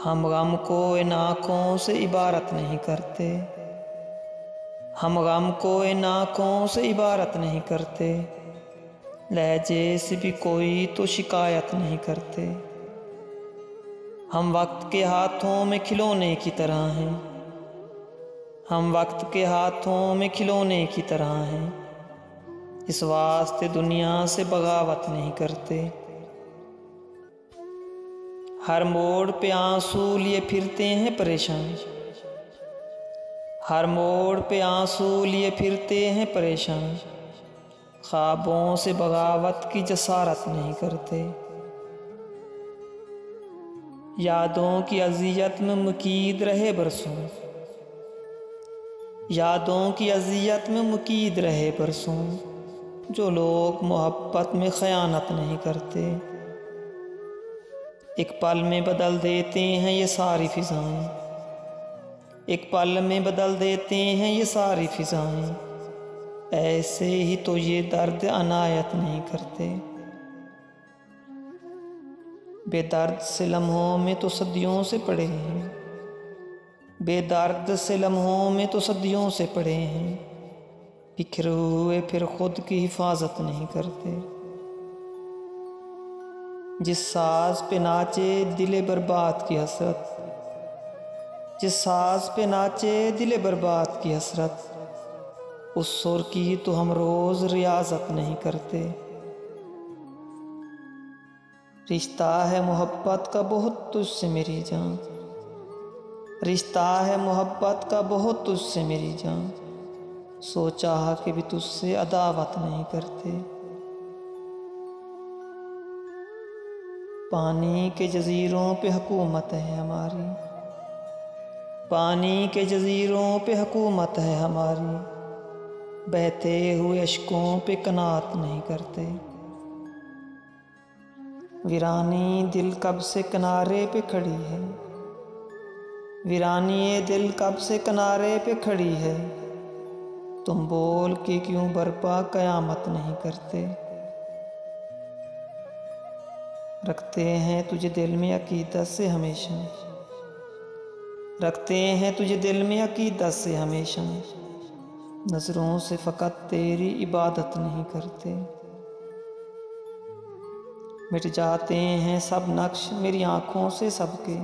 हम गम को इन आँखों से इबारत नहीं करते, हम गम को इन आँखों से इबारत नहीं करते, लहजे से भी कोई तो शिकायत नहीं करते। हम वक्त के हाथों में खिलौने की तरह हैं, हम वक्त के हाथों में खिलौने की तरह हैं, इस वास्ते दुनिया से बगावत नहीं करते। हर मोड़ पे आंसू लिए फिरते हैं परेशान, हर मोड़ पे आंसू लिए फिरते हैं परेशान, ख्वाबों से बगावत की जसारत नहीं करते। यादों की अज़ियत में मुकीद रहे बरसों, यादों की अज़ियत में मुकीद रहे बरसों, जो लोग मोहब्बत में ख़यानत नहीं करते। एक पल में बदल देते हैं ये सारी फ़िज़ाएं, एक पल में बदल देते हैं ये सारी फ़िज़ाएं, ऐसे ही तो ये दर्द अनायत नहीं करते। बेदर्द से लम्हों में तो सदियों से पड़े हैं, बेदर्द से लम्हों में तो सदियों से पड़े हैं, बिखरे हुए फिर खुद की हिफाजत नहीं करते। जिस साज पे नाचे दिले बर्बाद की हसरत, जिस साज पे नाचे दिले बर्बाद की हसरत, उस सुर की तो हम रोज़ रियाजत नहीं करते। रिश्ता है मोहब्बत का बहुत तुझसे मेरी जान, रिश्ता है मोहब्बत का बहुत तुझसे मेरी जान, सोचा कि भी तुझसे अदावत नहीं करते। पानी के जज़ीरों पे हुकूमत है हमारी, पानी के जज़ीरों पे हुकूमत है हमारी, बहते हुए अश्कों पे कनात नहीं करते। वीरानी दिल कब से किनारे पे खड़ी है, वीरानी ये दिल कब से किनारे पे खड़ी है, तुम बोल के क्यों बर्पा क़यामत नहीं करते। रखते हैं तुझे दिल में अकीदत से हमेशा, रखते हैं तुझे दिल में अकीदत से हमेशा, नज़रों से फ़कत तेरी इबादत नहीं करते। मिट जाते हैं सब नक्श मेरी आँखों से सबके,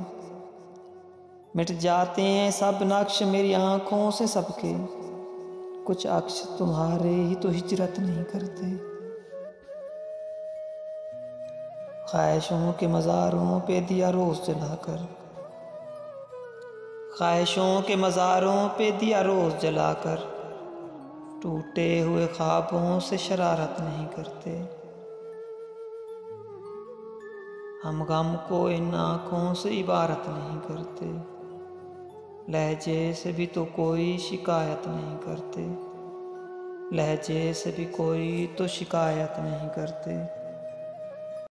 मिट जाते हैं सब नक्श मेरी आँखों से सबके, कुछ अक्ष तुम्हारे ही तो हिजरत नहीं करते। ख्वाहिशों के मज़ारों पे दिया रोज़ जलाकर, ख्वाहिशों के मज़ारों पे दिया रोज़ जलाकर, टूटे हुए ख्वाबों से शरारत नहीं करते। हम गम को इन आँखों से इबारत नहीं करते, लहजे से भी तो कोई शिकायत नहीं करते, लहजे से भी कोई तो शिकायत नहीं करते।